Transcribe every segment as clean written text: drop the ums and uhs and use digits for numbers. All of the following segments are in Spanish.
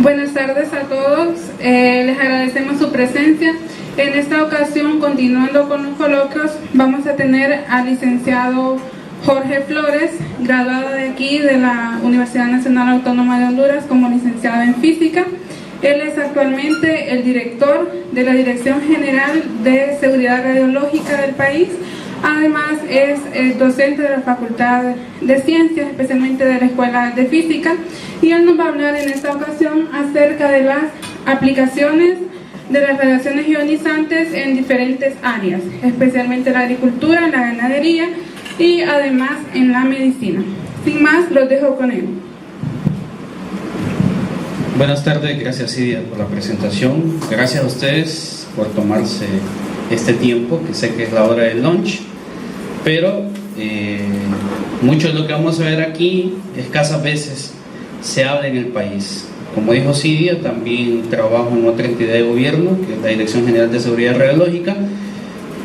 Buenas tardes a todos, les agradecemos su presencia. En esta ocasión, continuando con los coloquios, vamos a tener al licenciado Jorge Flores, graduado de aquí de la Universidad Nacional Autónoma de Honduras como licenciado en Física. Él es actualmente el director de la Dirección General de Seguridad Radiológica del país. Además es docente de la Facultad de Ciencias, especialmente de la Escuela de Física, y él nos va a hablar en esta ocasión acerca de las aplicaciones de las radiaciones ionizantes en diferentes áreas, especialmente la agricultura, la ganadería y además en la medicina. Sin más, los dejo con él. Buenas tardes, gracias Idia por la presentación, gracias a ustedes por tomarse este tiempo, que sé que es la hora del lunch, pero mucho de lo que vamos a ver aquí escasas veces se habla en el país. Como dijo Cidia, también trabajo en otra entidad de gobierno, que es la Dirección General de Seguridad Radiológica.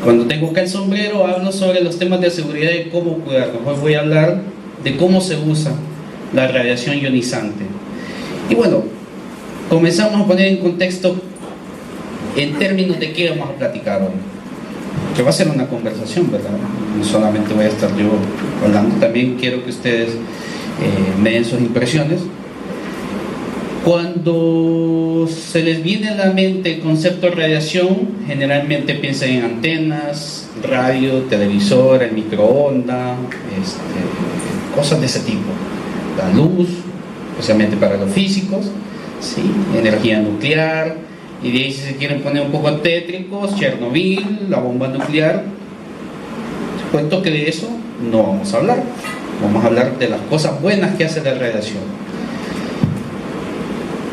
Cuando tengo acá el sombrero hablo sobre los temas de seguridad y cómo cuidarlos. Hoy voy a hablar de cómo se usa la radiación ionizante. Y bueno, comenzamos a poner en contexto en términos de qué vamos a platicar hoy. Que va a ser una conversación, ¿verdad? No solamente voy a estar yo hablando, también quiero que ustedes me den sus impresiones. Cuando se les viene a la mente el concepto de radiación, generalmente piensan en antenas, radio, televisor, el microondas, cosas de ese tipo. La luz, especialmente para los físicos, ¿sí? Energía nuclear, y de ahí, si se quieren poner un poco tétricos, Chernobyl, la bomba nuclear. Cuento que de eso no vamos a hablar. Vamos a hablar de las cosas buenas que hace la radiación.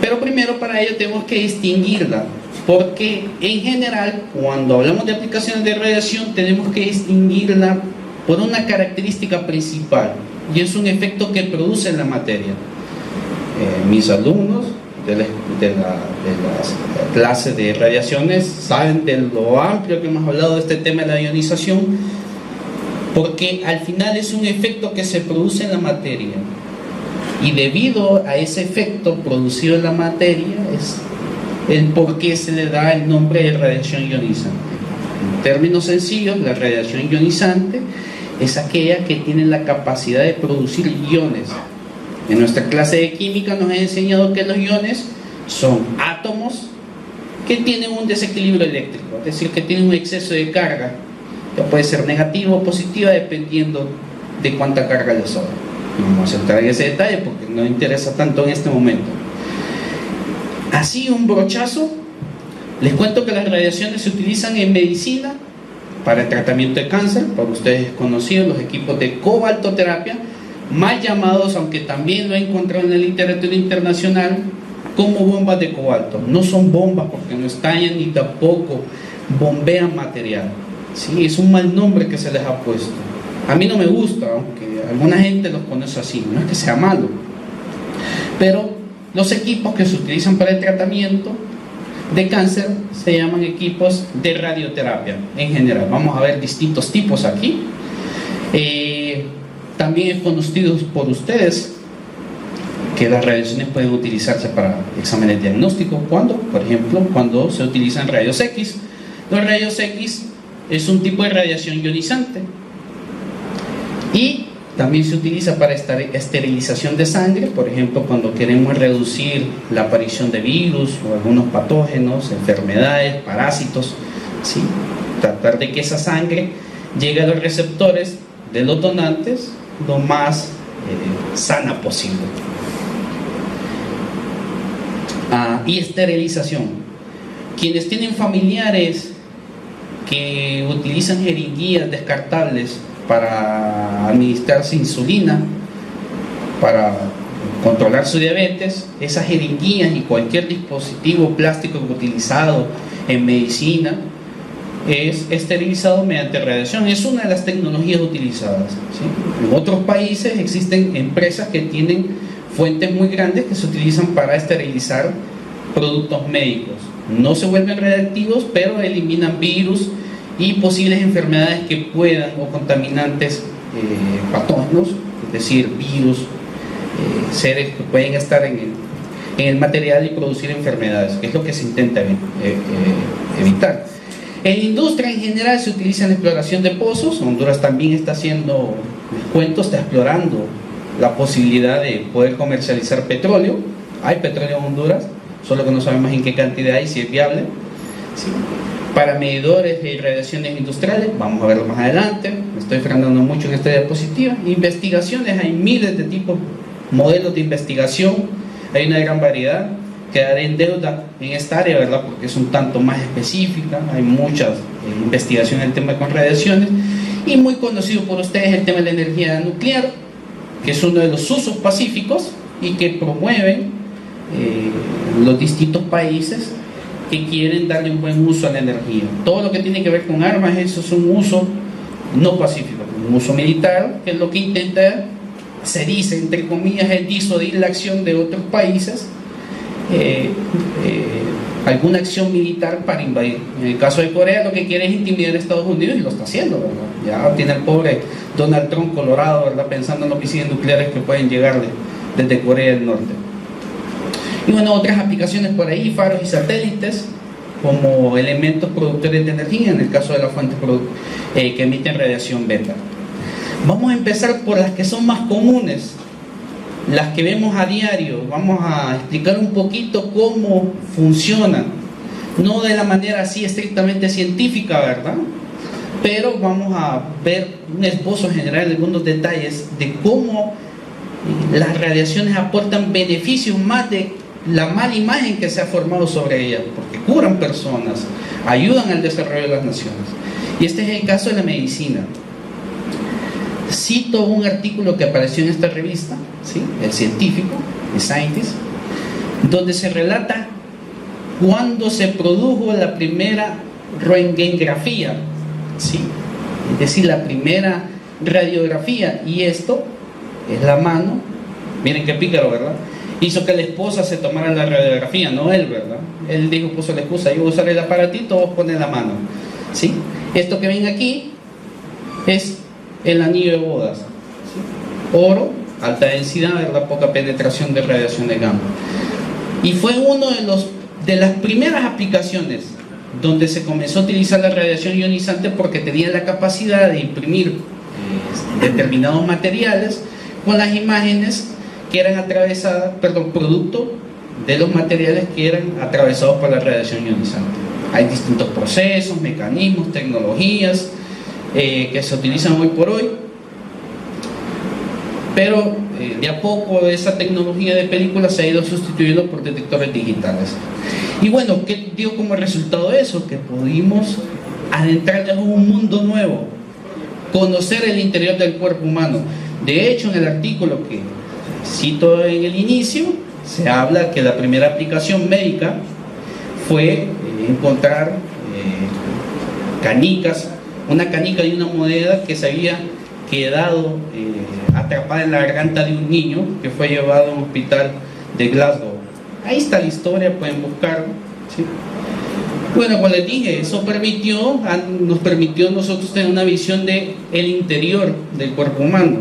Pero primero, para ello tenemos que distinguirla, porque en general cuando hablamos de aplicaciones de radiación tenemos que distinguirla por una característica principal, y es un efecto que produce en la materia. Mis alumnos de las clases de radiaciones saben de lo amplio que hemos hablado de este tema de la ionización, porque al final es un efecto que se produce en la materia, y debido a ese efecto producido en la materia es el por qué se le da el nombre de radiación ionizante. En términos sencillos, la radiación ionizante es aquella que tiene la capacidad de producir iones. En nuestra clase de química nos han enseñado que los iones son átomos que tienen un desequilibrio eléctrico, es decir, que tienen un exceso de carga, que puede ser negativa o positiva dependiendo de cuánta carga les sobra. No vamos a entrar en ese detalle porque no interesa tanto en este momento. Así, un brochazo, les cuento que las radiaciones se utilizan en medicina para el tratamiento de cáncer. Para ustedes es conocido los equipos de cobaltoterapia, mal llamados, aunque también lo he encontrado en la literatura internacional, como bombas de cobalto. No son bombas porque no estallan ni tampoco bombean material, ¿sí? Es un mal nombre que se les ha puesto. A mí no me gusta, aunque alguna gente los conoce así, no es que sea malo, pero los equipos que se utilizan para el tratamiento de cáncer se llaman equipos de radioterapia en general. Vamos a ver distintos tipos aquí. También es conocido por ustedes que las radiaciones pueden utilizarse para exámenes diagnósticos. ¿Cuándo? Por ejemplo, cuando se utilizan rayos X. Los rayos X es un tipo de radiación ionizante y también se utiliza para esterilización de sangre, por ejemplo, cuando queremos reducir la aparición de virus o algunos patógenos, enfermedades, parásitos, ¿sí? Tratar de que esa sangre llegue a los receptores de los donantes lo más sana posible. Y esterilización. Quienes tienen familiares que utilizan jeringuillas descartables para administrarse insulina, para controlar su diabetes, esas jeringuillas y cualquier dispositivo plástico utilizado en medicina es esterilizado mediante radiación. Es una de las tecnologías utilizadas, ¿sí? En otros países existen empresas que tienen fuentes muy grandes que se utilizan para esterilizar productos médicos. No se vuelven radiactivos, pero eliminan virus y posibles enfermedades que puedan, o contaminantes patógenos, es decir, virus, seres que pueden estar en el material y producir enfermedades, que es lo que se intenta evitar. En industria en general se utiliza en la exploración de pozos. Honduras también está haciendo, les cuento, está explorando la posibilidad de poder comercializar petróleo. Hay petróleo en Honduras, solo que no sabemos en qué cantidad y si es viable. ¿Sí? Para medidores de radiaciones industriales, vamos a verlo más adelante, me estoy frenando mucho en esta diapositiva. Investigaciones, hay miles de tipos, modelos de investigación, hay una gran variedad. Quedaré en deuda en esta área, ¿verdad? Porque es un tanto más específica, hay muchas investigaciones en el tema con radiaciones, y muy conocido por ustedes el tema de la energía nuclear, que es uno de los usos pacíficos y que promueven los distintos países que quieren darle un buen uso a la energía. Todo lo que tiene que ver con armas, eso es un uso no pacífico, un uso militar, que es lo que intenta, se dice entre comillas, es disuadir la acción de otros países, alguna acción militar para invadir. En el caso de Corea lo que quiere es intimidar a Estados Unidos y lo está haciendo, ¿verdad? Ya tiene el pobre Donald Trump colorado, ¿verdad? Pensando en los misiles nucleares que pueden llegarle desde Corea del Norte. Y bueno, otras aplicaciones por ahí, faros y satélites como elementos productores de energía, en el caso de las fuentes que emiten radiación beta. Vamos a empezar por las que son más comunes, las que vemos a diario. Vamos a explicar un poquito cómo funcionan, no de la manera así estrictamente científica, ¿verdad? Pero vamos a ver un esbozo general de algunos detalles de cómo las radiaciones aportan beneficios más de la mala imagen que se ha formado sobre ellas, porque curan personas, ayudan al desarrollo de las naciones. Y este es el caso de la medicina. Cito un artículo que apareció en esta revista, ¿sí? El científico, The Scientist, donde se relata cuando se produjo la primera röntgengrafía, ¿sí? Es decir, la primera radiografía, y esto es la mano, miren qué pícaro, ¿verdad? Hizo que la esposa se tomara la radiografía, no él, ¿verdad? Él dijo, puso la excusa, yo voy a usar el aparatito, vos pones la mano, ¿sí? Esto que ven aquí es el anillo de bodas, ¿sí? Oro, alta densidad, ¿verdad? Poca penetración de radiación de gamma. Y fue uno de las primeras aplicaciones donde se comenzó a utilizar la radiación ionizante, porque tenía la capacidad de imprimir determinados materiales con las imágenes que eran atravesadas, producto de los materiales que eran atravesados por la radiación ionizante. Hay distintos procesos, mecanismos, tecnologías que se utilizan hoy por hoy, pero de a poco esa tecnología de película se ha ido sustituyendo por detectores digitales. Y bueno, ¿qué dio como resultado eso? Que pudimos adentrarnos en un mundo nuevo, conocer el interior del cuerpo humano. De hecho, en el artículo que cito en el inicio, se habla que la primera aplicación médica fue encontrar canicas, una canica de una moneda que se había quedado atrapada en la garganta de un niño que fue llevado a un hospital de Glasgow. Ahí está la historia, pueden buscarlo, ¿sí? Bueno, como les dije, eso nos permitió nosotros tener una visión del interior del cuerpo humano,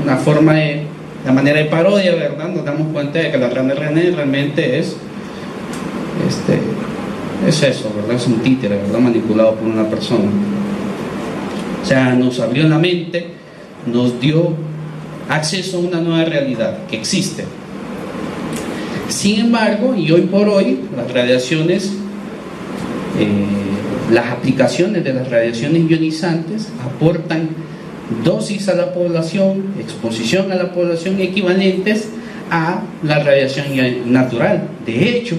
una forma de, la manera de parodia, ¿verdad? Nos damos cuenta de que la rana René realmente es eso, ¿verdad? Es un títere, ¿verdad? Manipulado por una persona. O sea, nos abrió la mente, nos dio acceso a una nueva realidad que existe. Sin embargo, y hoy por hoy, las radiaciones, las aplicaciones de las radiaciones ionizantes aportan dosis a la población, exposición a la población equivalentes a la radiación natural. De hecho,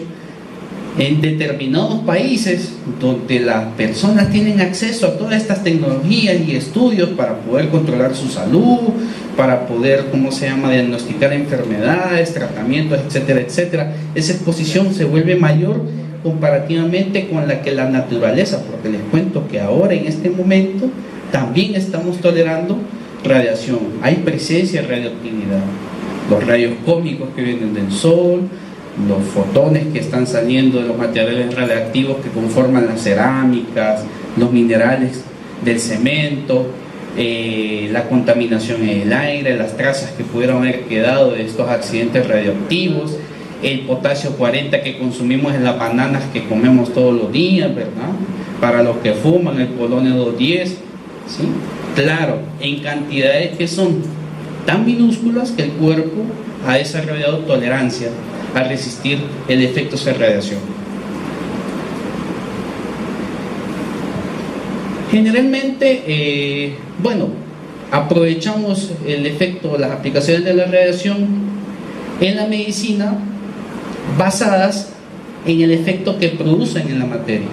en determinados países donde las personas tienen acceso a todas estas tecnologías y estudios para poder controlar su salud, para poder, diagnosticar enfermedades, tratamientos, etcétera, etcétera, esa exposición se vuelve mayor comparativamente con la que la naturaleza, porque les cuento que ahora en este momento también estamos tolerando radiación, hay presencia de radioactividad, los rayos cósmicos que vienen del sol, los fotones que están saliendo de los materiales radiactivos que conforman las cerámicas, los minerales del cemento, la contaminación en el aire, las trazas que pudieron haber quedado de estos accidentes radioactivos, el potasio 40 que consumimos en las bananas que comemos todos los días, ¿verdad? Para los que fuman, el polonio 210, ¿sí? Claro, en cantidades que son tan minúsculas que el cuerpo ha desarrollado tolerancia a resistir el efecto de radiación. Generalmente, aprovechamos el efecto, las aplicaciones de la radiación en la medicina basadas en el efecto que producen en la materia.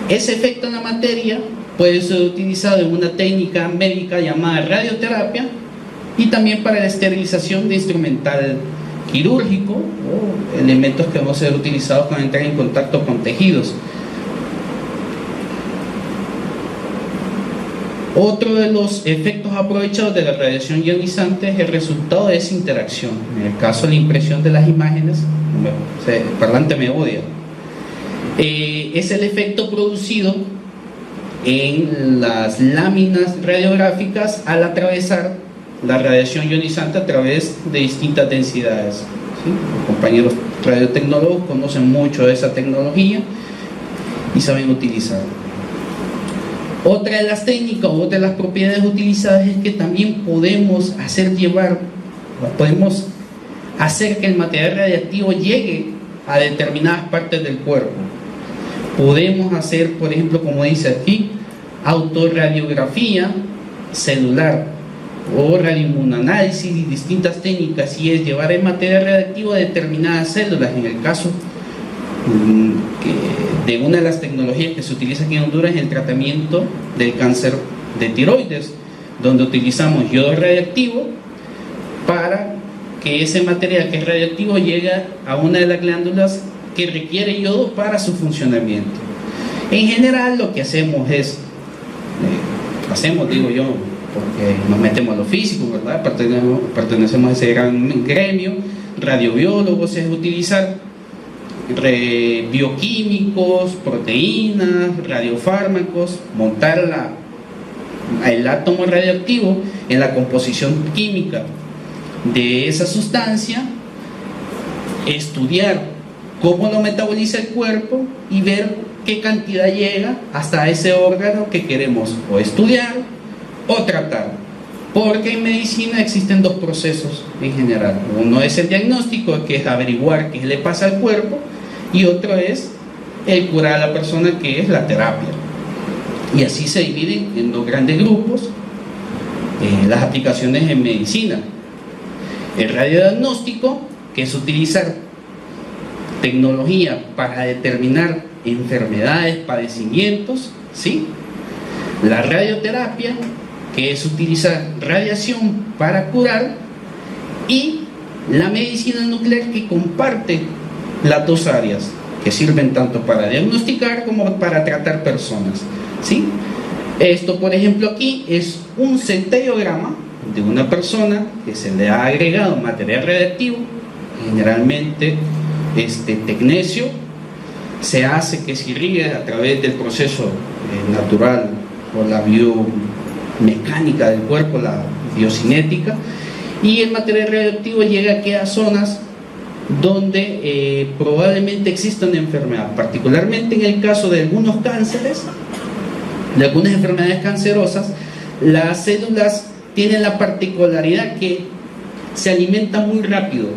Ese efecto en la materia puede ser utilizado en una técnica médica llamada radioterapia y también para la esterilización de instrumental quirúrgico o elementos que van a ser utilizados cuando entran en contacto con tejidos. Otro de los efectos aprovechados de la radiación ionizante es el resultado de esa interacción. En el caso de la impresión de las imágenes, el parlante me odia, es el efecto producido en las láminas radiográficas al atravesar la radiación ionizante a través de distintas densidades, ¿sí? Los compañeros radiotecnólogos conocen mucho de esa tecnología y saben utilizarla. Otra de las técnicas, otra de las propiedades utilizadas es que también podemos hacer que el material radiactivo llegue a determinadas partes del cuerpo. Podemos hacer, por ejemplo, como dice aquí, autorradiografía celular o radioinmunoanálisis y distintas técnicas, y es llevar el material radiactivo a determinadas células. En el caso de una de las tecnologías que se utiliza aquí en Honduras es el tratamiento del cáncer de tiroides, donde utilizamos yodo radiactivo para que ese material que es radiactivo llegue a una de las glándulas que requiere yodo para su funcionamiento. En general lo que hacemos es, digo yo, porque nos metemos a lo físico, ¿verdad? Pertenecemos a ese gran gremio, radiobiólogos, es utilizar bioquímicos, proteínas, radiofármacos, montar el átomo radioactivo en la composición química de esa sustancia, estudiar cómo lo metaboliza el cuerpo y ver qué cantidad llega hasta ese órgano que queremos o estudiar o tratar. Porque en medicina existen dos procesos en general. Uno es el diagnóstico, que es averiguar qué le pasa al cuerpo, y otro es el curar a la persona, que es la terapia. Y así se dividen en dos grandes grupos las aplicaciones en medicina. El radiodiagnóstico, que es utilizar tecnología para determinar enfermedades, padecimientos, ¿sí? La radioterapia, que es utilizar radiación para curar, y la medicina nuclear, que comparte las dos áreas, que sirven tanto para diagnosticar como para tratar personas, ¿sí? Esto, por ejemplo, aquí es un centellograma de una persona que se le ha agregado material radiactivo, generalmente tecnecio. Se hace que se irrigue a través del proceso natural o la biomecánica del cuerpo, la biocinética, y el material radioactivo llega aquí a zonas donde probablemente exista una enfermedad, particularmente en el caso de algunos cánceres, de algunas enfermedades cancerosas. Las células tienen la particularidad que se alimentan muy rápido.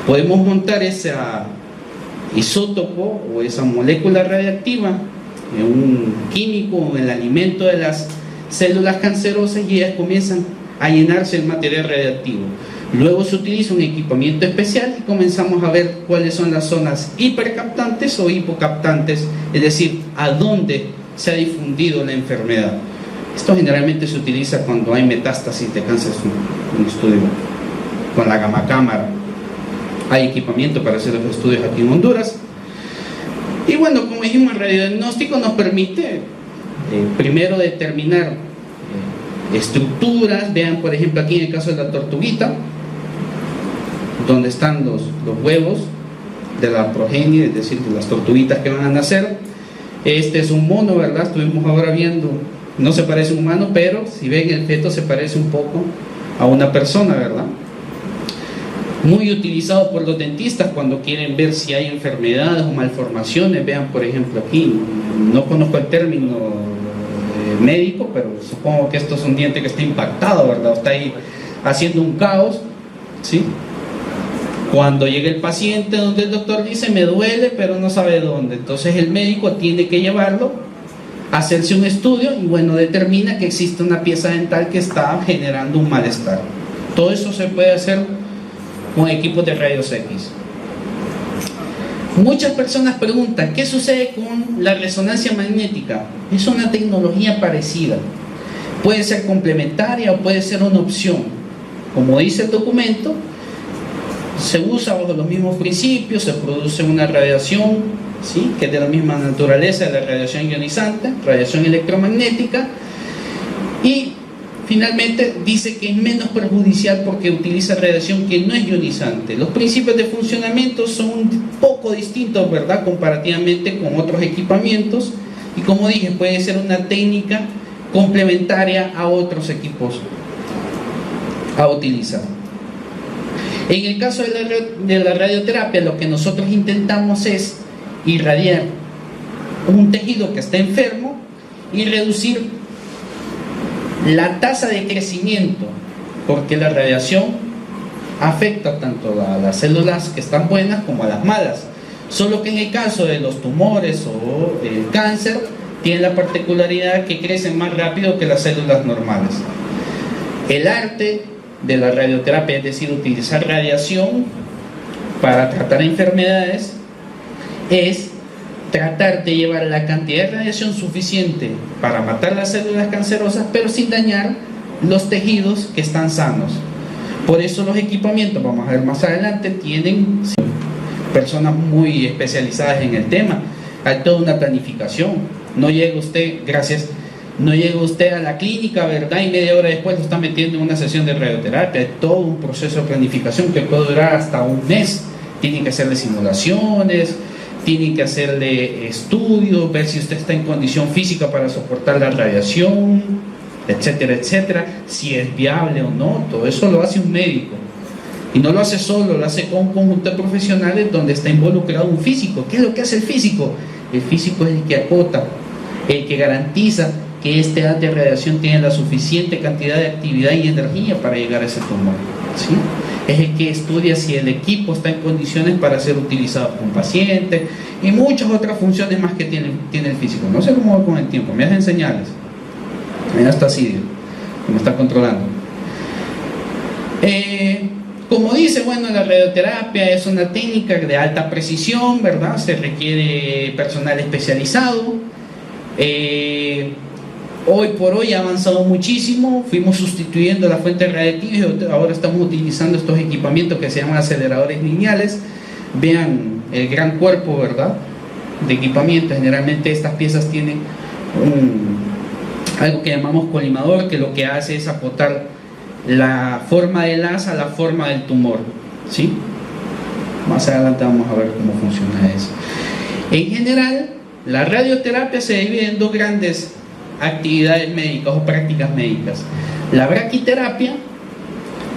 Podemos montar ese isótopo o esa molécula radiactiva en un químico o en el alimento de las células cancerosas, y ellas comienzan a llenarse el material radiactivo. Luego se utiliza un equipamiento especial y comenzamos a ver cuáles son las zonas hipercaptantes o hipocaptantes, es decir, a dónde se ha difundido la enfermedad. Esto generalmente se utiliza cuando hay metástasis de cáncer, un estudio con la gamma cámara. Hay equipamiento para hacer los estudios aquí en Honduras. Y bueno, como dijimos, el radiodiagnóstico nos permite primero determinar estructuras. Vean, por ejemplo, aquí en el caso de la tortuguita, donde están los huevos de la progenie, es decir, de las tortuguitas que van a nacer. Este es un mono, ¿verdad? Estuvimos ahora viendo, no se parece a un humano, pero si ven el feto se parece un poco a una persona, ¿verdad? muy utilizado por los dentistas cuando quieren ver si hay enfermedades o malformaciones. Vean, por ejemplo, aquí, no conozco el término médico, pero supongo que esto es un diente que está impactado, ¿verdad? Está ahí haciendo un caos, ¿sí? Cuando llega el paciente donde el doctor dice me duele pero no sabe dónde, entonces el médico tiene que llevarlo, hacerse un estudio y bueno, determina que existe una pieza dental que está generando un malestar. Todo eso se puede hacer con equipos de rayos X. Muchas personas preguntan, ¿qué sucede con la resonancia magnética? Es una tecnología parecida. Puede ser complementaria o puede ser una opción. Como dice el documento, se usa bajo los mismos principios, se produce una radiación, ¿sí?, que es de la misma naturaleza de la radiación ionizante, radiación electromagnética, y finalmente dice que es menos perjudicial porque utiliza radiación que no es ionizante. Los principios de funcionamiento son un poco distintos, ¿verdad?, comparativamente con otros equipamientos, y como dije, puede ser una técnica complementaria a otros equipos a utilizar. En el caso de la radioterapia, lo que nosotros intentamos es irradiar un tejido que está enfermo y reducir la tasa de crecimiento, porque la radiación afecta tanto a las células que están buenas como a las malas, solo que en el caso de los tumores o el cáncer tiene la particularidad que crecen más rápido que las células normales. El arte de la radioterapia, es decir, utilizar radiación para tratar enfermedades, es tratar de llevar la cantidad de radiación suficiente para matar las células cancerosas, pero sin dañar los tejidos que están sanos. Por eso los equipamientos, vamos a ver más adelante, tienen personas muy especializadas en el tema. Hay toda una planificación. No llega usted, gracias, no llega usted a la clínica, ¿verdad?, y media hora después lo está metiendo en una sesión de radioterapia. Es todo un proceso de planificación que puede durar hasta un mes. Tienen que hacerle simulaciones, tienen que hacerle estudios, ver si usted está en condición física para soportar la radiación, etcétera, etcétera, si es viable o no. Todo eso lo hace un médico. Y no lo hace solo, lo hace con un conjunto de profesionales donde está involucrado un físico. ¿Qué es lo que hace el físico? El físico es el que acota, el que garantiza que este haz de radiación tiene la suficiente cantidad de actividad y energía para llegar a ese tumor, ¿sí? Es el que estudia si el equipo está en condiciones para ser utilizado con pacientes y muchas otras funciones más que tiene el físico. No sé cómo va con el tiempo, me hacen señales. Mira, está así, me está controlando. Como dice, bueno, la radioterapia es una técnica de alta precisión, ¿verdad? Se requiere personal especializado. Hoy por hoy ha avanzado muchísimo, fuimos sustituyendo la fuente radiactiva y ahora estamos utilizando estos equipamientos que se llaman aceleradores lineales. Vean el gran cuerpo, ¿verdad?, de equipamiento. Generalmente estas piezas tienen algo que llamamos colimador, que lo que hace es acotar la forma del haz a la forma del tumor, ¿sí? Más adelante vamos a ver cómo funciona eso. En general, la radioterapia se divide en dos grandes actividades médicas o prácticas médicas. La braquiterapia,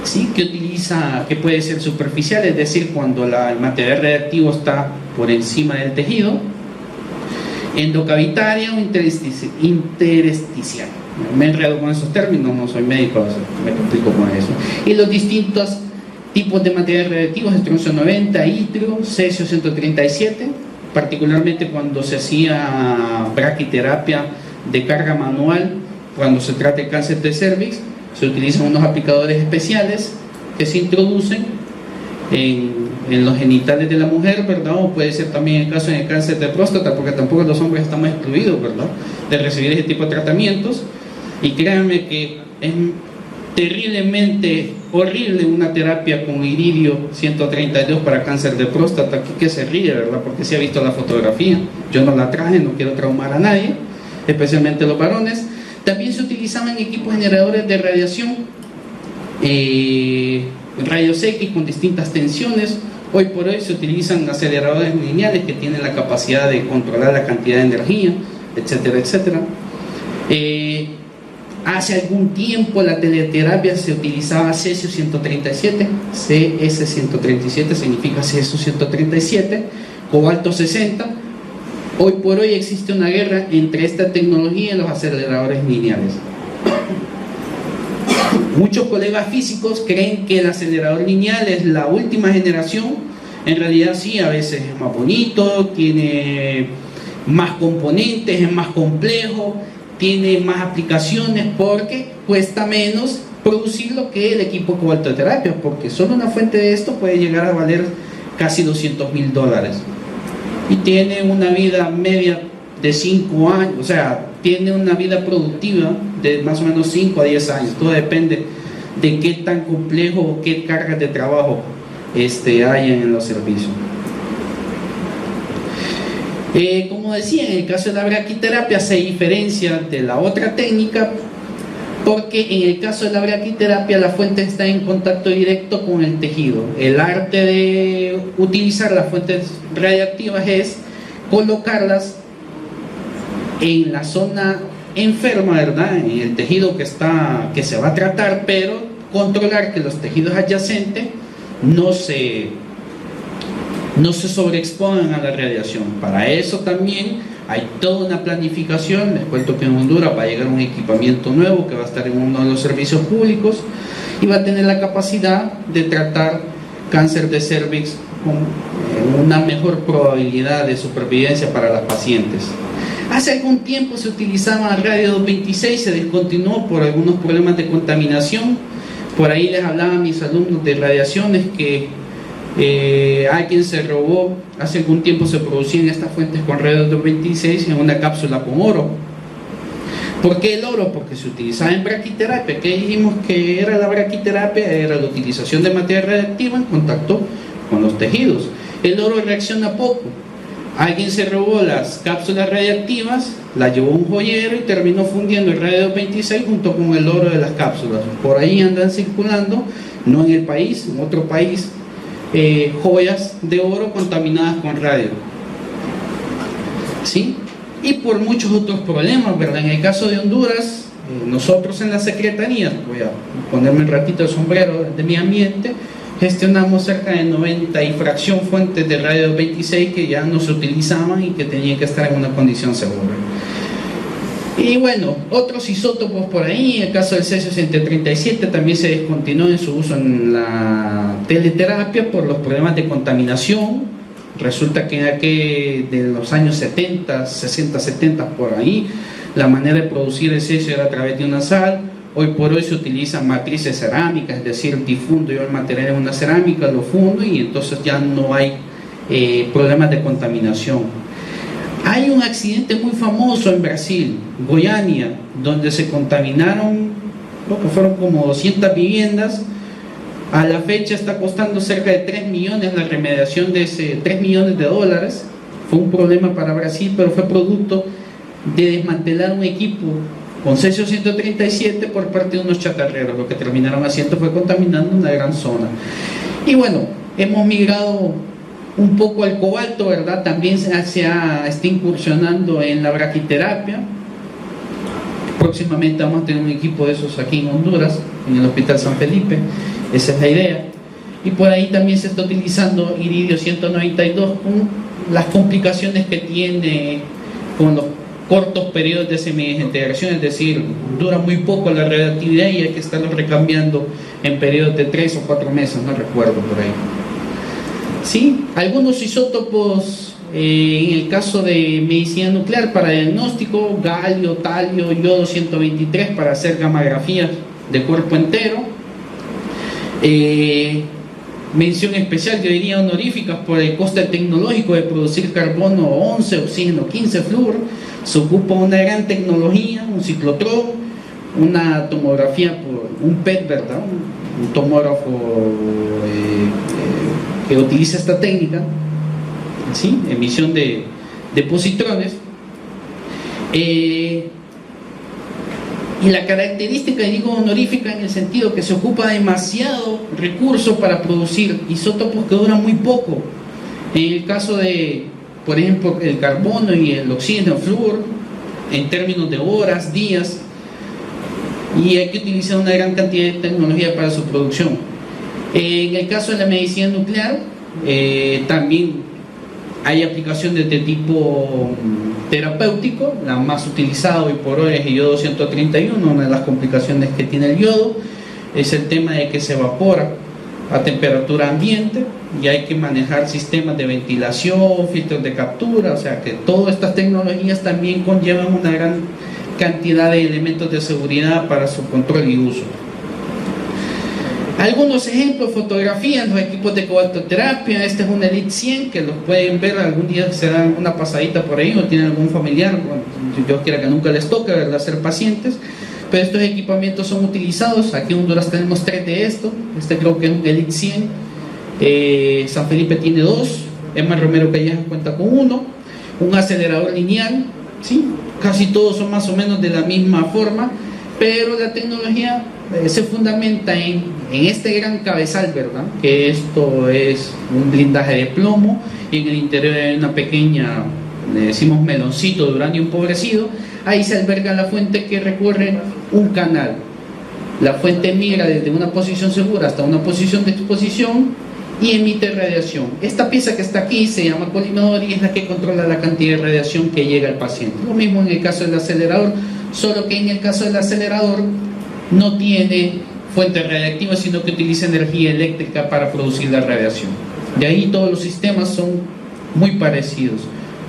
¿sí?, que puede ser superficial, es decir, cuando el material radiactivo está por encima del tejido. Endocavitaria o intersticial. Me he enredado con esos términos, no soy médico, me complico con eso. Y los distintos tipos de materiales radiactivos: estroncio 90, itrio, cesio 137, particularmente cuando se hacía braquiterapia de carga manual, cuando se trata de cáncer de cervix, se utilizan unos aplicadores especiales que se introducen en los genitales de la mujer, ¿verdad? O puede ser también el caso en el cáncer de próstata, porque tampoco los hombres estamos excluidos, ¿verdad?, de recibir ese tipo de tratamientos. Y créanme que es terriblemente horrible una terapia con iridio 132 para cáncer de próstata. Aquí que se ríe, ¿verdad?, porque sí ha visto la fotografía. Yo no la traje, no quiero traumar a nadie, especialmente los varones. También se utilizaban equipos generadores de radiación, rayos X con distintas tensiones. Hoy por hoy se utilizan aceleradores lineales que tienen la capacidad de controlar la cantidad de energía, etcétera, etcétera. Hace algún tiempo la teleterapia se utilizaba cesio 137, CS137 significa cesio 137, cobalto 60. Hoy por hoy existe una guerra entre esta tecnología y los aceleradores lineales. Muchos colegas físicos creen que el acelerador lineal es la última generación. En realidad sí, a veces es más bonito, tiene más componentes, es más complejo, tiene más aplicaciones porque cuesta menos producirlo que el equipo de cobaltoterapia, porque solo una fuente de esto puede llegar a valer casi $200,000 y tiene una vida media de 5 años, o sea, tiene una vida productiva de más o menos 5 a 10 años. Todo depende de qué tan complejo o qué cargas de trabajo hay en los servicios. Como decía, en el caso de la braquiterapia se diferencia de la otra técnica porque en el caso de la braquiterapia la fuente está en contacto directo con el tejido. El arte de utilizar las fuentes radiactivas es colocarlas en la zona enferma, ¿verdad? En el tejido que se va a tratar, pero controlar que los tejidos adyacentes no se sobreexpongan a la radiación. Para eso también hay toda una planificación. Les cuento que en Honduras va a llegar un equipamiento nuevo que va a estar en uno de los servicios públicos y va a tener la capacidad de tratar cáncer de cervix con una mejor probabilidad de supervivencia para las pacientes. Hace algún tiempo se utilizaba radio 226, se descontinuó por algunos problemas de contaminación. Por ahí les hablaba a mis alumnos de radiaciones que alguien se robó. Hace algún tiempo se producían estas fuentes con radio 226 en una cápsula con oro. ¿Por qué el oro? Porque se utilizaba en braquiterapia. ¿Qué dijimos que era la braquiterapia? Era la utilización de materia radiactiva en contacto con los tejidos. El oro reacciona poco. Alguien se robó las cápsulas radiactivas, la llevó a un joyero y terminó fundiendo el radio 26 junto con el oro de las cápsulas. Por ahí andan circulando, no en el país, en otro país, joyas de oro contaminadas con radio. ¿Sí? Y por muchos otros problemas, ¿verdad? En el caso de Honduras, nosotros en la Secretaría, voy a ponerme un ratito el sombrero de mi ambiente, gestionamos cerca de 90 y fracción fuentes de radio 26 que ya no se utilizaban y que tenían que estar en una condición segura. Y bueno, otros isótopos por ahí, el caso del cesio 137 también se descontinuó en su uso en la teleterapia por los problemas de contaminación. Resulta que de los años 70, 60, 70 por ahí, la manera de producir el cesio era a través de una sal. Hoy por hoy se utilizan matrices cerámicas, es decir, difundo yo el material en una cerámica, lo fundo y entonces ya no hay problemas de contaminación. Hay un accidente muy famoso en Brasil, Goiânia, donde se contaminaron, creo que fueron como 200 viviendas. A la fecha está costando cerca de 3 millones la remediación de ese, $3 millones. Fue un problema para Brasil, pero fue producto de desmantelar un equipo con cesio 137 por parte de unos chatarreros. Lo que terminaron haciendo fue contaminando una gran zona. Y bueno, hemos migrado un poco al cobalto, ¿verdad? También está incursionando en la braquiterapia. Próximamente vamos a tener un equipo de esos aquí en Honduras, en el Hospital San Felipe. Esa es la idea. Y por ahí también se está utilizando iridio 192 con las complicaciones que tiene con los cortos periodos de semidesintegración, es decir, dura muy poco la radioactividad y hay que estarlo recambiando en periodos de 3 o 4 meses, no recuerdo por ahí. ¿Sí? Algunos isótopos, en el caso de medicina nuclear para diagnóstico, galio, talio, yodo 123 para hacer gamografías de cuerpo entero. Mención especial, yo diría honoríficas, por el coste tecnológico de producir carbono 11, oxígeno 15, flúor. Se ocupa una gran tecnología, un ciclotrón, una tomografía por un PET, ¿verdad? Un tomógrafo que utiliza esta técnica, ¿sí? Emisión de positrones. Y la característica, digo honorífica, en el sentido que se ocupa demasiado recurso para producir isótopos que duran muy poco. En el caso de, por ejemplo, el carbono y el oxígeno, flúor, en términos de horas, días, y hay que utilizar una gran cantidad de tecnología para su producción. En el caso de la medicina nuclear, también hay aplicaciones de tipo terapéutico. La más utilizada hoy por hoy es el yodo 131. Una de las complicaciones que tiene el yodo es el tema de que se evapora a temperatura ambiente y hay que manejar sistemas de ventilación, filtros de captura, o sea que todas estas tecnologías también conllevan una gran cantidad de elementos de seguridad para su control y uso. Algunos ejemplos, fotografías, los equipos de cobaltoterapia. Este es un Elite 100 que los pueden ver algún día, se dan una pasadita por ahí o tienen algún familiar, bueno, yo quiera que nunca les toque, ¿verdad?, ser pacientes. Pero estos equipamientos son utilizados. Aquí en Honduras tenemos 3 de estos. Este creo que es un Elite 100. San Felipe tiene 2. Emma Romero Calleja cuenta con 1. Un acelerador lineal, ¿sí? Casi todos son más o menos de la misma forma, pero la tecnología se fundamenta en este gran cabezal, ¿verdad? Que esto es un blindaje de plomo y en el interior hay una pequeña, le decimos meloncito de uranio empobrecido. Ahí se alberga la fuente que recorre un canal. La fuente migra desde una posición segura hasta una posición de exposición y emite radiación. Esta pieza que está aquí se llama colimador y es la que controla la cantidad de radiación que llega al paciente. Lo mismo en el caso del acelerador, solo que en el caso del acelerador no tiene fuente radiactiva, sino que utiliza energía eléctrica para producir la radiación. De ahí todos los sistemas son muy parecidos.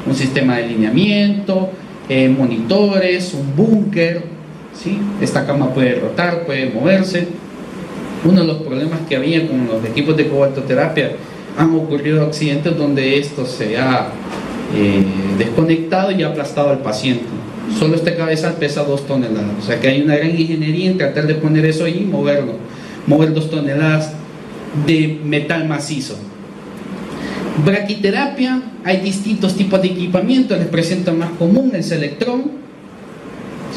Un sistema de alineamiento, monitores, un búnker, ¿sí? Esta cama puede rotar, puede moverse. Uno de los problemas que había con los equipos de cobaltoterapia, han ocurrido accidentes donde esto se ha desconectado y ha aplastado al paciente. Solo este cabezal pesa 2 toneladas, o sea que hay una gran ingeniería en tratar de poner eso ahí y moverlo, mover 2 toneladas de metal macizo. Braquiterapia, hay distintos tipos de equipamiento. Les presento el más común, el Selectron,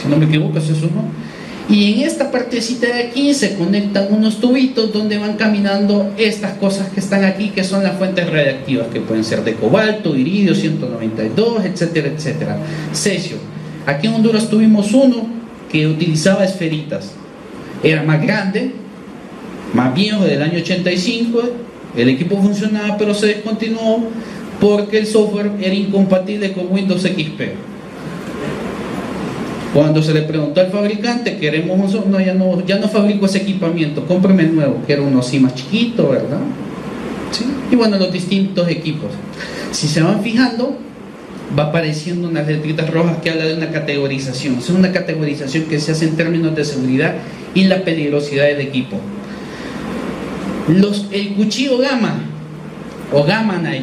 si no me equivoco ese es uno, y en esta partecita de aquí se conectan unos tubitos donde van caminando estas cosas que están aquí, que son las fuentes radiactivas, que pueden ser de cobalto, iridio 192, etcétera, etcétera. Cesio, aquí en Honduras tuvimos uno que utilizaba esferitas, era más grande, más viejo, del año 85. El equipo funcionaba, pero se descontinuó porque el software era incompatible con Windows XP. Cuando se le preguntó al fabricante, queremos un software, no, ya no fabrico ese equipamiento, cómprame el nuevo, que era uno así más chiquito, ¿verdad? ¿Sí? Y bueno, los distintos equipos. Si se van fijando, va apareciendo unas letritas rojas que habla de una categorización. Es una categorización que se hace en términos de seguridad y la peligrosidad del equipo. El cuchillo gamma o gamma knife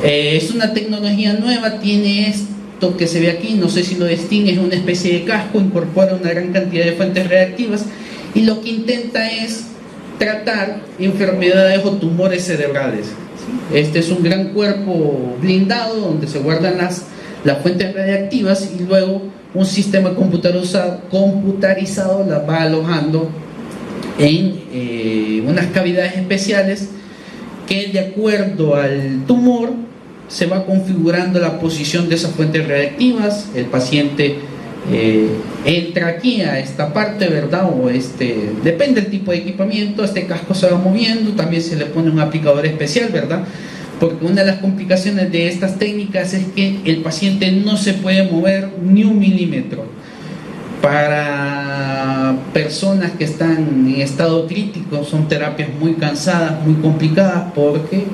es una tecnología nueva, tiene esto que se ve aquí, no sé si lo distingue, es una especie de casco, incorpora una gran cantidad de fuentes reactivas y lo que intenta es tratar enfermedades o tumores cerebrales. Este es un gran cuerpo blindado donde se guardan las fuentes radiactivas y luego un sistema computarizado las va alojando en unas cavidades especiales que de acuerdo al tumor se va configurando la posición de esas fuentes radiactivas. El paciente entra aquí a esta parte, ¿verdad? O depende del tipo de equipamiento, este casco se va moviendo, también se le pone un aplicador especial, ¿verdad? Porque una de las complicaciones de estas técnicas es que el paciente no se puede mover ni 1 milímetro. Para personas que están en estado crítico son terapias muy cansadas, muy complicadas, porque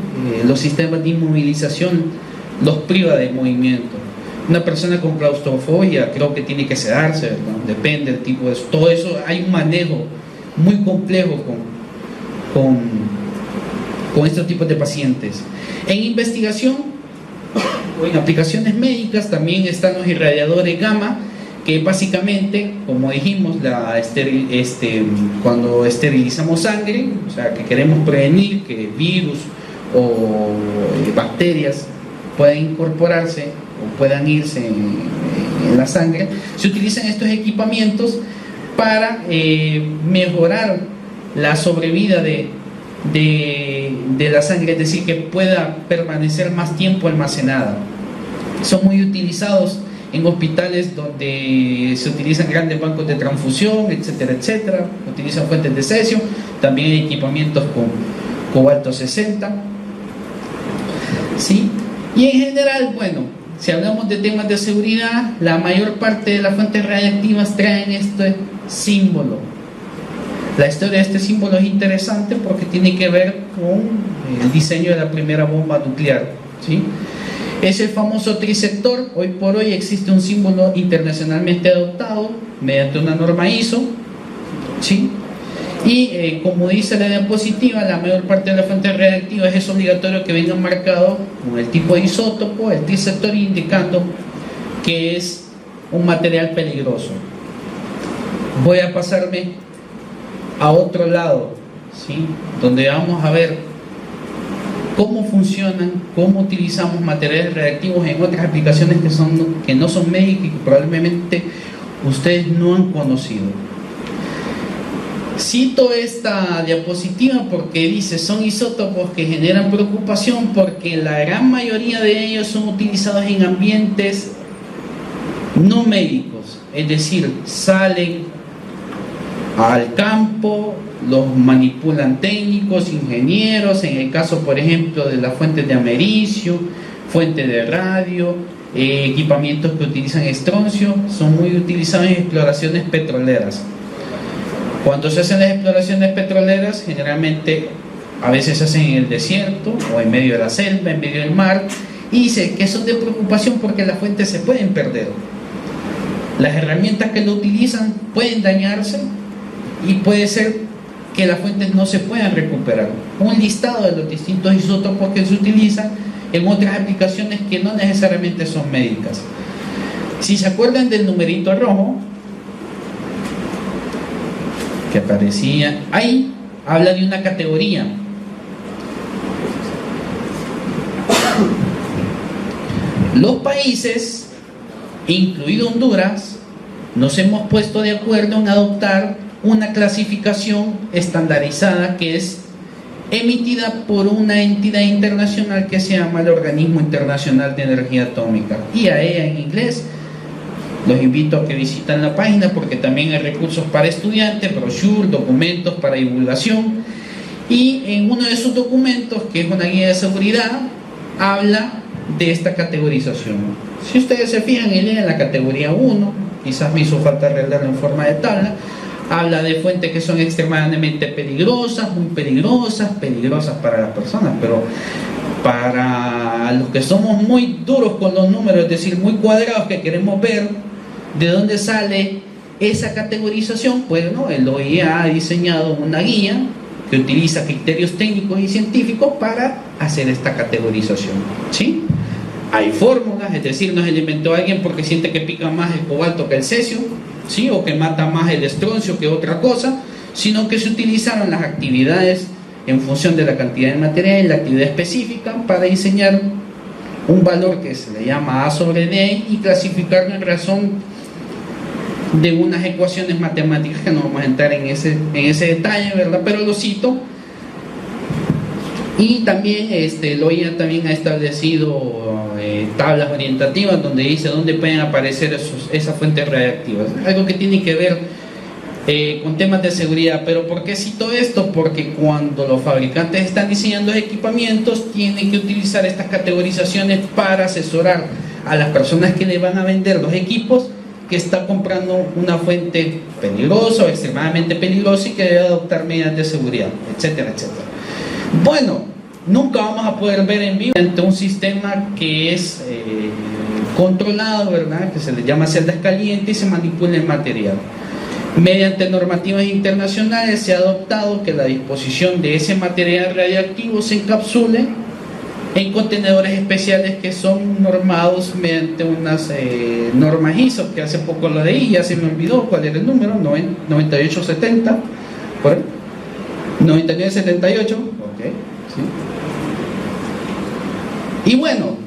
los sistemas de inmovilización los priva de movimiento. Una persona con claustrofobia creo que tiene que sedarse, ¿no? Depende del tipo de eso. Todo eso hay un manejo muy complejo con estos tipos de pacientes. En investigación o en aplicaciones médicas también están los irradiadores gamma, que básicamente, como dijimos, cuando esterilizamos sangre, o sea que queremos prevenir que virus o bacterias puedan incorporarse o puedan irse en la sangre, se utilizan estos equipamientos para mejorar la sobrevida de la sangre, es decir, que pueda permanecer más tiempo almacenada. Son muy utilizados en hospitales donde se utilizan grandes bancos de transfusión, etcétera, etcétera, utilizan fuentes de cesio, también hay equipamientos con cobalto 60, ¿sí? Y en general, bueno, si hablamos de temas de seguridad, la mayor parte de las fuentes radiactivas traen este símbolo. La historia de este símbolo es interesante porque tiene que ver con el diseño de la primera bomba nuclear, ¿sí? Es el famoso trisector. Hoy por hoy existe un símbolo internacionalmente adoptado mediante una norma ISO, ¿sí? Y como dice la diapositiva, la mayor parte de las fuentes radiactivas es obligatorio que vengan marcados con el tipo de isótopo, el trisector, indicando que es un material peligroso. Voy a pasarme a otro lado, ¿sí? Donde vamos a ver cómo funcionan, cómo utilizamos materiales radiactivos en otras aplicaciones que no son médicas y que probablemente ustedes no han conocido. Cito esta diapositiva porque dice: son isótopos que generan preocupación porque la gran mayoría de ellos son utilizados en ambientes no médicos, es decir, salen al campo, los manipulan técnicos, ingenieros, en el caso por ejemplo de las fuentes de americio, fuentes de radio, equipamientos que utilizan estroncio, son muy utilizados en exploraciones petroleras. Cuando se hacen las exploraciones petroleras, generalmente a veces se hacen en el desierto o en medio de la selva, en medio del mar, y dice que son de preocupación porque las fuentes se pueden perder. Las herramientas que lo utilizan pueden dañarse y puede ser que las fuentes no se puedan recuperar. Un listado de los distintos isótopos que se utilizan en otras aplicaciones que no necesariamente son médicas. Si se acuerdan del numerito rojo que aparecía ahí, habla de una categoría. Los países, incluido Honduras, nos hemos puesto de acuerdo en adoptar una clasificación estandarizada que es emitida por una entidad internacional que se llama el Organismo Internacional de Energía Atómica, IAEA en inglés. Los invito a que visiten la página porque también hay recursos para estudiantes, brochures, documentos para divulgación, y en uno de esos documentos, que es una guía de seguridad, habla de esta categorización. Si ustedes se fijan y leen la categoría 1, quizás me hizo falta arreglarlo en forma de tabla, habla de fuentes que son extremadamente peligrosas, muy peligrosas, peligrosas para las personas, pero para los que somos muy duros con los números, es decir, muy cuadrados, que queremos ver de dónde sale esa categorización, pues no, el OIEA ha diseñado una guía que utiliza criterios técnicos y científicos para hacer esta categorización, ¿sí? Hay fórmulas, es decir, no se le inventó a alguien porque siente que pica más el cobalto que el cesio, ¿sí? O que mata más el estroncio que otra cosa, sino que se utilizaron las actividades en función de la cantidad de material y la actividad específica para diseñar un valor que se le llama A sobre D y clasificarlo en razón de unas ecuaciones matemáticas que no vamos a entrar en ese detalle, ¿verdad? Pero lo cito. Y también el OIEA también ha establecido tablas orientativas donde dice dónde pueden aparecer esas fuentes radiactivas, algo que tiene que ver con temas de seguridad. Pero ¿por qué cito esto? Porque cuando los fabricantes están diseñando equipamientos tienen que utilizar estas categorizaciones para asesorar a las personas que le van a vender los equipos que está comprando una fuente peligrosa o extremadamente peligrosa y que debe adoptar medidas de seguridad, etcétera, etcétera. Bueno, nunca vamos a poder ver en vivo ante un sistema que es controlado, ¿verdad? Que se le llama celdas calientes y se manipula el material. Mediante normativas internacionales se ha adoptado que la disposición de ese material radioactivo se encapsule en contenedores especiales que son normados mediante unas normas ISO, que hace poco lo leí, ya se me olvidó cuál era el número, 9870, ¿por ahí? 9978, ok, sí. Y bueno,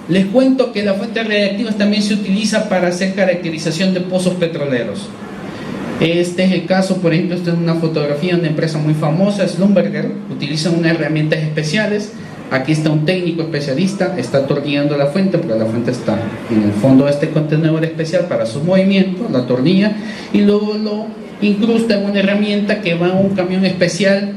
les cuento que las fuentes radiactivas también se utiliza para hacer caracterización de pozos petroleros. Este es el caso, por ejemplo, esta es una fotografía de una empresa muy famosa, Schlumberger. Utilizan unas herramientas especiales Aquí está un técnico especialista, está atornillando la fuente, porque la fuente está en el fondo de este contenedor especial para su movimiento, la atornilla, y luego lo incrusta en una herramienta que va en un camión especial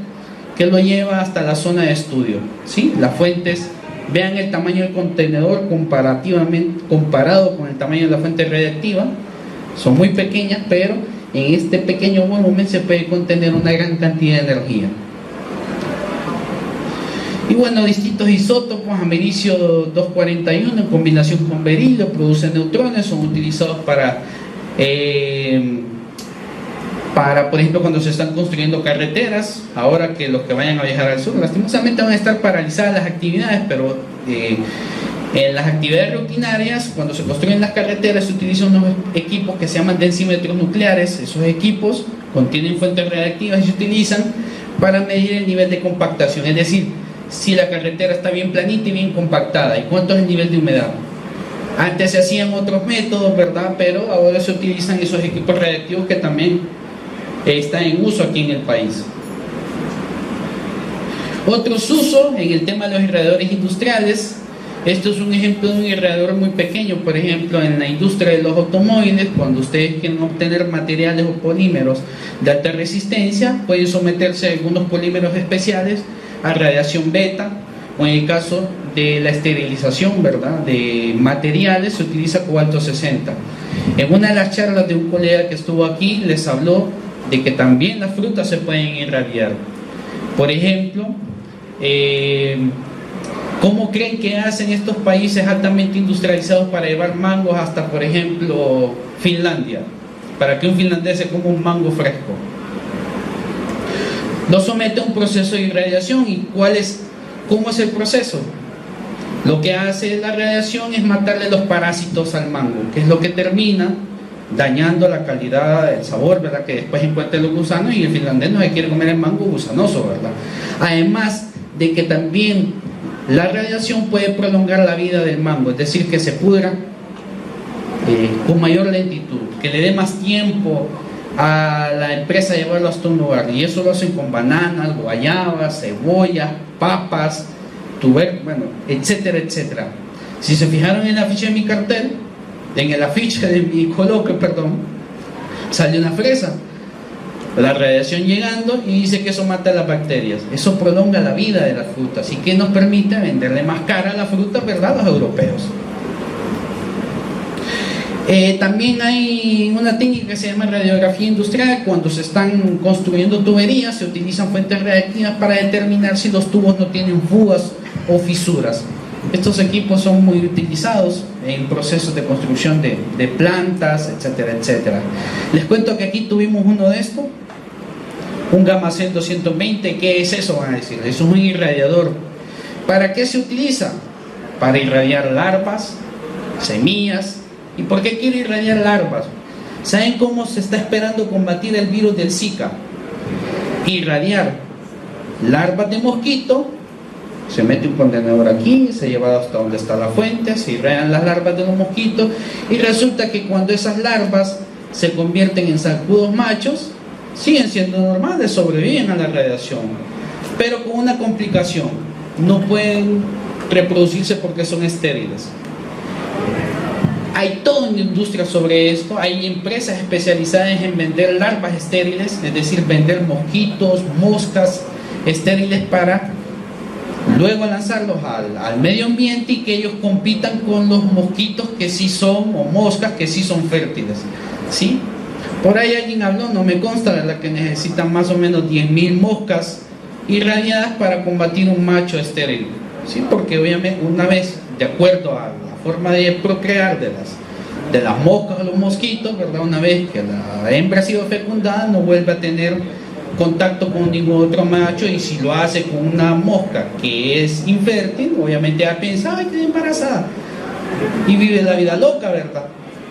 que lo lleva hasta la zona de estudio, ¿sí? Las fuentes, vean el tamaño del contenedor comparado con el tamaño de la fuente radiactiva, son muy pequeñas, pero en este pequeño volumen se puede contener una gran cantidad de energía. Y bueno, distintos isótopos, americio 241 en combinación con berilio producen neutrones, son utilizados para, por ejemplo, cuando se están construyendo carreteras. Ahora que los que vayan a viajar al sur, lastimosamente van a estar paralizadas las actividades, pero en las actividades rutinarias, cuando se construyen las carreteras, se utilizan unos equipos que se llaman densímetros nucleares. Esos equipos contienen fuentes radiactivas y se utilizan para medir el nivel de compactación, es decir, si la carretera está bien planita y bien compactada, y cuánto es el nivel de humedad. Antes se hacían otros métodos, ¿verdad? Pero ahora se utilizan esos equipos radiactivos que también están en uso aquí en el país. Otros usos en el tema de los irradiadores industriales. Esto es un ejemplo de un irradiador muy pequeño, por ejemplo, en la industria de los automóviles. Cuando ustedes quieren obtener materiales o polímeros de alta resistencia, pueden someterse a algunos polímeros especiales a radiación beta, o en el caso de la esterilización, ¿verdad?, de materiales, se utiliza cobalto 60. En una de las charlas de un colega que estuvo aquí, les habló de que también las frutas se pueden irradiar. Por ejemplo, ¿cómo creen que hacen estos países altamente industrializados para llevar mangos hasta, por ejemplo, Finlandia? Para que un finlandés se coma un mango fresco. Lo somete a un proceso de irradiación. ¿Y cómo es el proceso? Lo que hace la radiación es matarle los parásitos al mango, que es lo que termina dañando la calidad, el sabor, ¿verdad? Que después encuentra los gusanos, y el finlandés no se quiere comer el mango gusanoso, ¿verdad? Además de que también la radiación puede prolongar la vida del mango, es decir, que se pudra con mayor lentitud, que le dé más tiempo a la empresa llevarlo hasta un lugar, y eso lo hacen con bananas, guayabas, cebollas, papas, bueno, etcétera, etcétera. Si se fijaron en el afiche de mi cartel, en el afiche de mi coloquio, perdón, sale una fresa, la radiación llegando, y dice que eso mata a las bacterias. Eso prolonga la vida de la fruta, así que nos permite venderle más cara a la fruta, ¿verdad?, a los europeos. También hay una técnica que se llama radiografía industrial. Cuando se están construyendo tuberías, se utilizan fuentes radiactivas para determinar si los tubos no tienen fugas o fisuras. Estos equipos son muy utilizados en procesos de construcción de plantas, etcétera, etcétera. Les cuento que aquí tuvimos uno de estos, un Gamacel 220. ¿Qué es eso? Van a decir, eso es un irradiador. ¿Para qué se utiliza? Para irradiar larvas, semillas. ¿Y por qué quiere irradiar larvas? ¿Saben cómo se está esperando combatir el virus del Zika? Irradiar larvas de mosquito. Se mete un contenedor aquí, se lleva hasta donde está la fuente, se irradian las larvas de los mosquitos, y resulta que cuando esas larvas se convierten en zancudos machos, siguen siendo normales, sobreviven a la radiación, pero con una complicación: no pueden reproducirse porque son estériles. Hay toda una industria sobre esto, hay empresas especializadas en vender larvas estériles, es decir, vender mosquitos, moscas estériles para luego lanzarlos al medio ambiente y que ellos compitan con los mosquitos que sí son, o moscas que sí son fértiles, ¿sí? Por ahí alguien habló, no me consta, de la que necesitan más o menos 10.000 moscas irradiadas para combatir un macho estéril, ¿sí? Porque obviamente, una vez, de acuerdo a la forma de procrear de las moscas o los mosquitos, ¿verdad?, una vez que la hembra ha sido fecundada, no vuelve a tener contacto con ningún otro macho, y si lo hace con una mosca que es infértil, obviamente va a pensar, ¡ay, quedé embarazada! Y vive la vida loca, ¿verdad?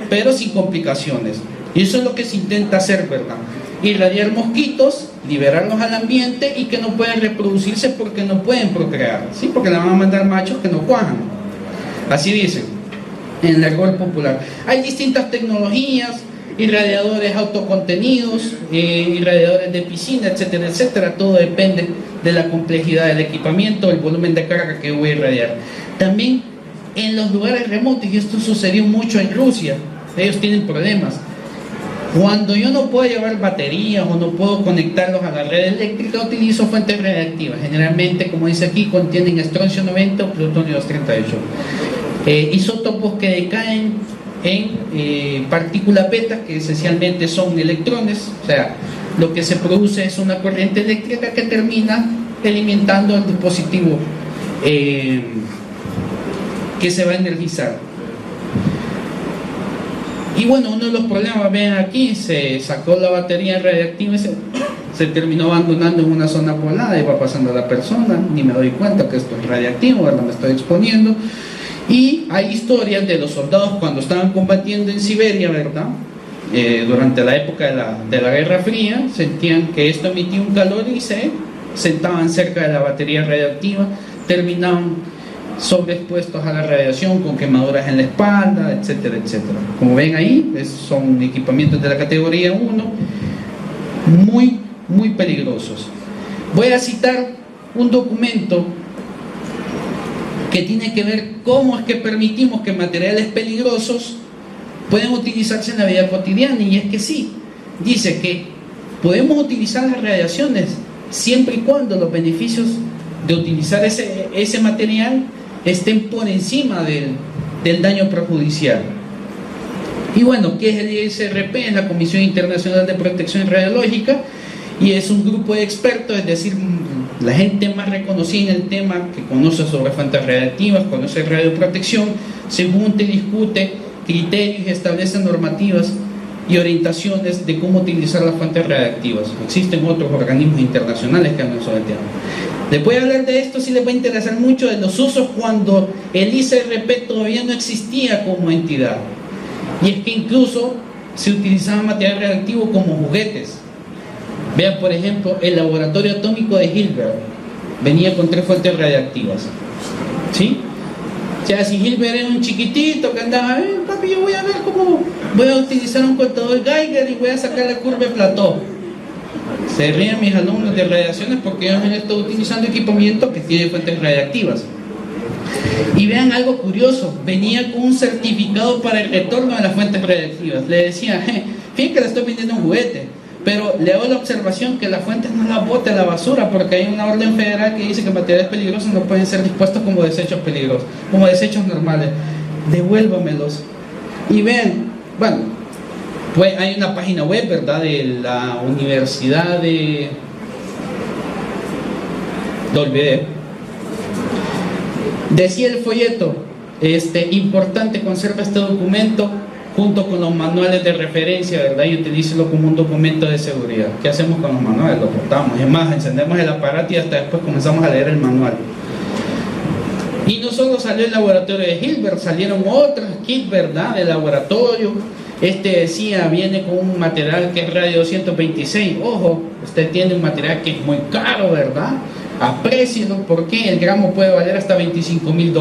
Pero sin complicaciones. Y eso es lo que se intenta hacer, ¿verdad? Irradiar mosquitos, liberarlos al ambiente y que no pueden reproducirse porque no pueden procrear, ¿sí? Porque le van a mandar machos que no cuajan. Así dicen en el argot popular. Hay distintas tecnologías, irradiadores autocontenidos, irradiadores de piscina, etcétera, etcétera. Todo depende de la complejidad del equipamiento, el volumen de carga que voy a irradiar. También en los lugares remotos, y esto sucedió mucho en Rusia, ellos tienen problemas. Cuando yo no puedo llevar baterías o no puedo conectarlos a la red eléctrica, utilizo fuentes radiactivas. Generalmente, como dice aquí, contienen estroncio 90 o plutonio 238. Isótopos que decaen en partículas beta, que esencialmente son electrones. O sea, lo que se produce es una corriente eléctrica que termina alimentando el dispositivo que se va a energizar. Y bueno, uno de los problemas, vean aquí, se sacó la batería radiactiva y se terminó abandonando en una zona poblada y va pasando a la persona, ni me doy cuenta que esto es radiactivo, ¿verdad? Me estoy exponiendo. Y hay historias de los soldados cuando estaban combatiendo en Siberia, ¿verdad? Durante la época de la Guerra Fría, sentían que esto emitía un calor y se sentaban cerca de la batería radiactiva, terminaban sobreexpuestos a la radiación con quemaduras en la espalda, etcétera, etcétera. Como ven ahí, son equipamientos de la categoría 1 muy, muy peligrosos. Voy a citar un documento que tiene que ver cómo es que permitimos que materiales peligrosos pueden utilizarse en la vida cotidiana, y es que sí, dice que podemos utilizar las radiaciones siempre y cuando los beneficios de utilizar ese material estén por encima del daño perjudicial. Y bueno, ¿qué es el ISRP? Es la Comisión Internacional de Protección Radiológica, y es un grupo de expertos, es decir, la gente más reconocida en el tema, que conoce sobre fuentes radiactivas, conoce radioprotección, se junta y discute criterios y establece normativas y orientaciones de cómo utilizar las fuentes radiactivas. Existen otros organismos internacionales que hablan sobre el tema. Les voy a hablar de esto, si les va a interesar mucho, de los usos cuando el ISRP todavía no existía como entidad. Y es que incluso se utilizaba material radiactivo como juguetes. Vean, por ejemplo, el laboratorio atómico de Hilbert venía con 3 fuentes radiactivas. ¿Sí? O sea, si Hilbert era un chiquitito que andaba, papi, yo voy a ver cómo voy a utilizar un contador Geiger y voy a sacar la curva de Plateau. Se ríen mis alumnos de radiaciones porque ellos han estado utilizando equipamiento que tiene fuentes radiactivas. Y vean algo curioso, venía con un certificado para el retorno de las fuentes radiactivas. Le decía, fíjense que le estoy vendiendo un juguete, pero le hago la observación que las fuentes no las bote a la basura, porque hay una orden federal que dice que materiales peligrosos no pueden ser dispuestos como desechos peligrosos, como desechos normales. Devuélvamelos. Y vean, bueno, pues hay una página web, ¿verdad?, de la Universidad de... lo olvidé. Decía el folleto, importante, conserva este documento junto con los manuales de referencia, ¿verdad?, y utilícelo como un documento de seguridad. ¿Qué hacemos con los manuales? Los botamos. Es más, encendemos el aparato y hasta después comenzamos a leer el manual. Y no solo salió el laboratorio de Hilbert, salieron otros kits, ¿verdad?, de laboratorio. Decía, viene con un material que es radio 226. Ojo, usted tiene un material que es muy caro, ¿verdad? Aprécielo, porque el gramo puede valer hasta $25,000.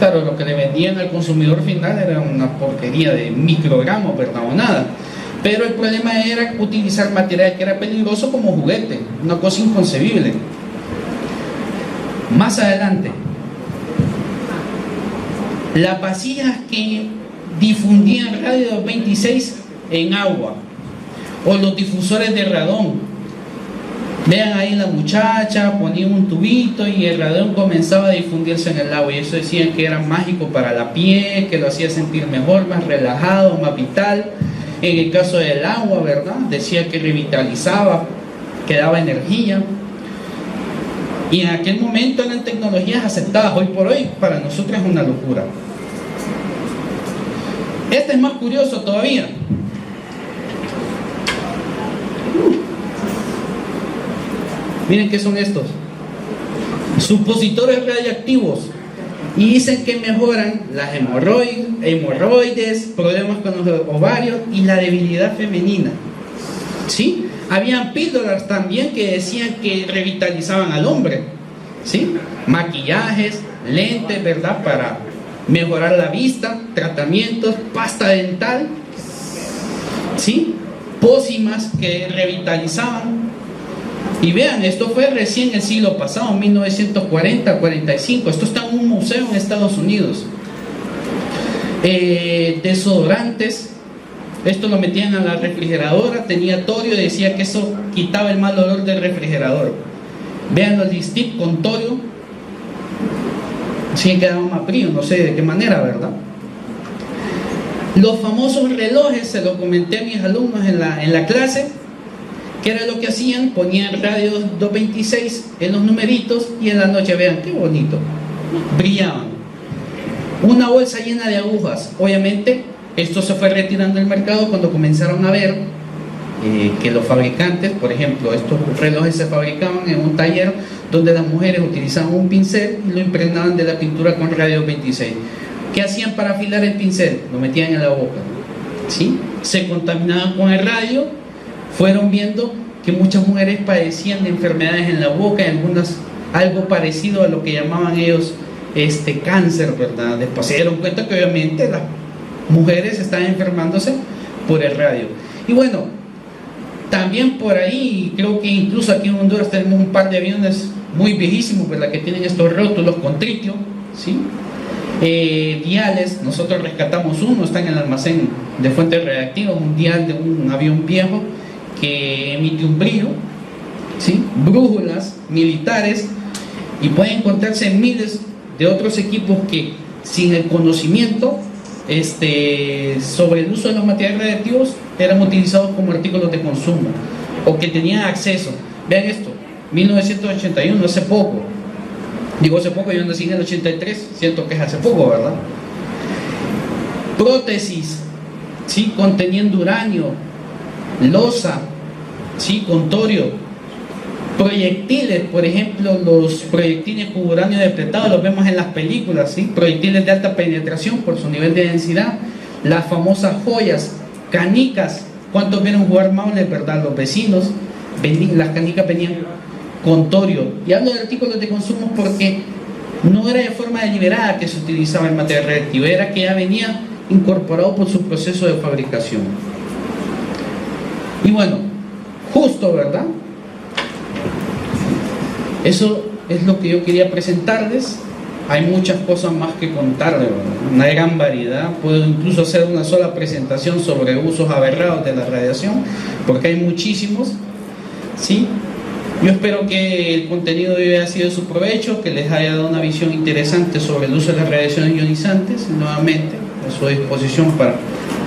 Claro, lo que le vendían al consumidor final era una porquería de microgramos, ¿verdad? O nada. Pero el problema era utilizar material que era peligroso como juguete, una cosa inconcebible. Más adelante, las vasijas que difundían radio 226 en agua, o los difusores de radón. Vean ahí la muchacha, ponía un tubito y el radón comenzaba a difundirse en el agua, y eso decían que era mágico para la piel, que lo hacía sentir mejor, más relajado, más vital. En el caso del agua, ¿verdad?, decía que revitalizaba, que daba energía. Y en aquel momento eran tecnologías aceptadas. Hoy por hoy para nosotros es una locura. Este es más curioso todavía. Miren qué son estos. Supositorios radiactivos. Y dicen que mejoran las hemorroides, problemas con los ovarios y la debilidad femenina. ¿Sí? Habían píldoras también que decían que revitalizaban al hombre. ¿Sí? Maquillajes, lentes, ¿verdad?, para mejorar la vista, tratamientos, pasta dental, ¿sí?, pócimas que revitalizaban. Y vean, esto fue recién el siglo pasado, 1940-45. Esto está en un museo en Estados Unidos. Desodorantes, esto lo metían a la refrigeradora, tenía torio y decía que eso quitaba el mal olor del refrigerador. Vean los lipstick con torio, sí quedaba más frío, no sé de qué manera, ¿verdad? Los famosos relojes, se lo comenté a mis alumnos en la clase, que era lo que hacían, ponían radio 226 en los numeritos y en la noche, vean qué bonito, brillaban. Una bolsa llena de agujas. Obviamente esto se fue retirando del mercado cuando comenzaron a ver que los fabricantes, por ejemplo, estos relojes se fabricaban en un taller donde las mujeres utilizaban un pincel y lo impregnaban de la pintura con radio 26. ¿Qué hacían para afilar el pincel? Lo metían en la boca, ¿sí? Se contaminaban con el radio. Fueron viendo que muchas mujeres padecían de enfermedades en la boca y algunas algo parecido a lo que llamaban ellos cáncer, ¿verdad? Después se dieron cuenta que obviamente las mujeres estaban enfermándose por el radio. Y bueno, también por ahí, creo que incluso aquí en Honduras tenemos un par de aviones muy viejísimos, ¿verdad? Que tienen estos rótulos con tritio, ¿sí? Diales, nosotros rescatamos uno, está en el almacén de fuentes reactivas, un dial de un avión viejo que emite un brillo, ¿sí? Brújulas militares, y pueden encontrarse miles de otros equipos que sin el conocimiento sobre el uso de los materiales radiactivos eran utilizados como artículos de consumo o que tenían acceso. Vean esto, 1981, hace poco. Digo hace poco, yo nací en el 83, siento que es hace poco, ¿verdad? Prótesis, ¿sí? Conteniendo uranio, losa, ¿sí? Con torio. Proyectiles, por ejemplo, los proyectiles con uranio depletado, los vemos en las películas, ¿sí? Proyectiles de alta penetración por su nivel de densidad. Las famosas joyas, canicas. ¿Cuántos vieron jugar Maules, verdad? Los vecinos, las canicas venían con torio. Y hablo de artículos de consumo porque no era de forma deliberada que se utilizaba el material reactivo, era que ya venía incorporado por su proceso de fabricación. Y bueno, justo, ¿verdad? Eso es lo que yo quería presentarles. Hay muchas cosas más que contarles, una gran variedad. Puedo incluso hacer una sola presentación sobre usos aberrados de la radiación, porque hay muchísimos, ¿sí? Yo espero que el contenido de hoy haya sido de su provecho, que les haya dado una visión interesante sobre el uso de las radiaciones ionizantes. Nuevamente, a su disposición para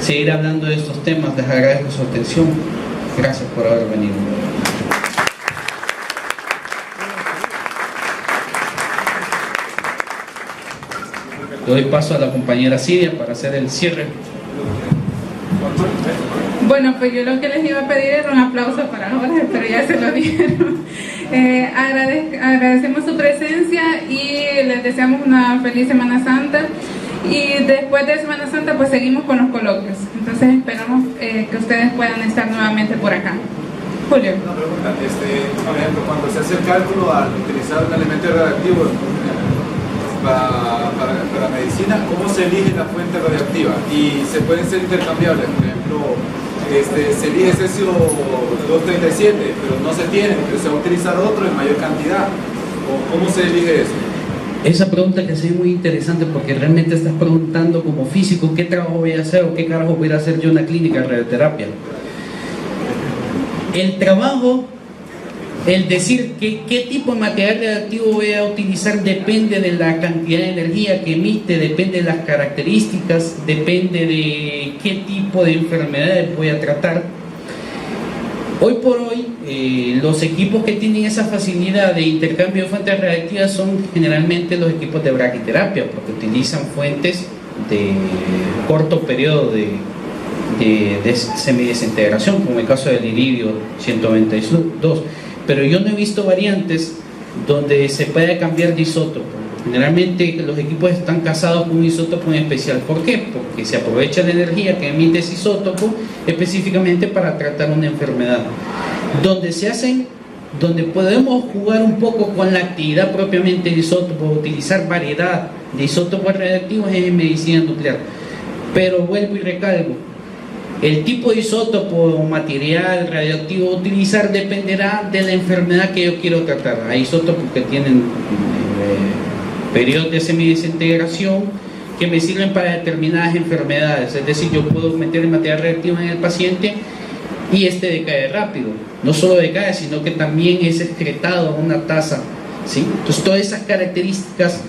seguir hablando de estos temas. Les agradezco su atención. Gracias por haber venido. Doy paso a la compañera Silvia para hacer el cierre. Bueno, pues yo lo que les iba a pedir era un aplauso para Jorge, pero ya se lo dieron. Agradecemos su presencia y les deseamos una feliz Semana Santa. Y después de Semana Santa pues seguimos con los coloquios. Entonces esperamos que ustedes puedan estar nuevamente por acá. Julio. Una pregunta, por ejemplo, cuando se hace el cálculo al utilizar un elemento radioactivo para medicina, ¿cómo se elige la fuente radioactiva? Y se pueden ser intercambiables, por ejemplo, se elige cesio 237, pero no se tiene, pero se va a utilizar otro en mayor cantidad. ¿Cómo se elige eso? Esa pregunta que es muy interesante porque realmente estás preguntando como físico qué trabajo voy a hacer o qué carajo voy a hacer yo en una clínica de radioterapia. El trabajo, el decir qué tipo de material radioactivo voy a utilizar depende de la cantidad de energía que emite, depende de las características, depende de qué tipo de enfermedades voy a tratar. Hoy por hoy, los equipos que tienen esa facilidad de intercambio de fuentes radiactivas son generalmente los equipos de braquiterapia, porque utilizan fuentes de corto periodo de semidesintegración, como el caso del iridio 192. Pero yo no he visto variantes donde se pueda cambiar de isótopo. Generalmente los equipos están casados con un isótopo en especial. ¿Por qué? Porque se aprovecha la energía que emite ese isótopo específicamente para tratar una enfermedad. Donde podemos jugar un poco con la actividad propiamente del isótopo, utilizar variedad de isótopos radiactivos es en medicina nuclear. Pero vuelvo y recalco, El tipo de isótopo o material radioactivo a utilizar dependerá de la enfermedad que yo quiero tratar. Hay isótopos que tienen periodos de semidesintegración que me sirven para determinadas enfermedades. Es decir, yo puedo meter el material radioactivo en el paciente y este decae rápido. No solo decae, sino que también es excretado a una tasa, ¿sí? Entonces todas esas características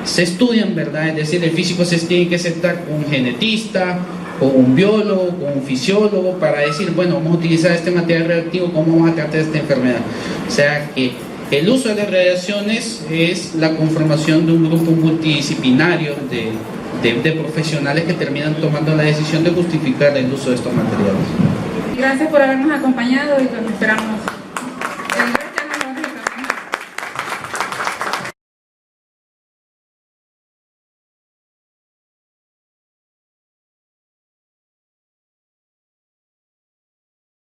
se estudian, ¿verdad? Es decir, el físico se tiene que sentar con un genetista, con un biólogo, con un fisiólogo, para decir, bueno, vamos a utilizar este material radioactivo, ¿cómo vamos a tratar esta enfermedad? O sea que el uso de las radiaciones es la conformación de un grupo multidisciplinario de profesionales que terminan tomando la decisión de justificar el uso de estos materiales. Gracias por habernos acompañado y los esperamos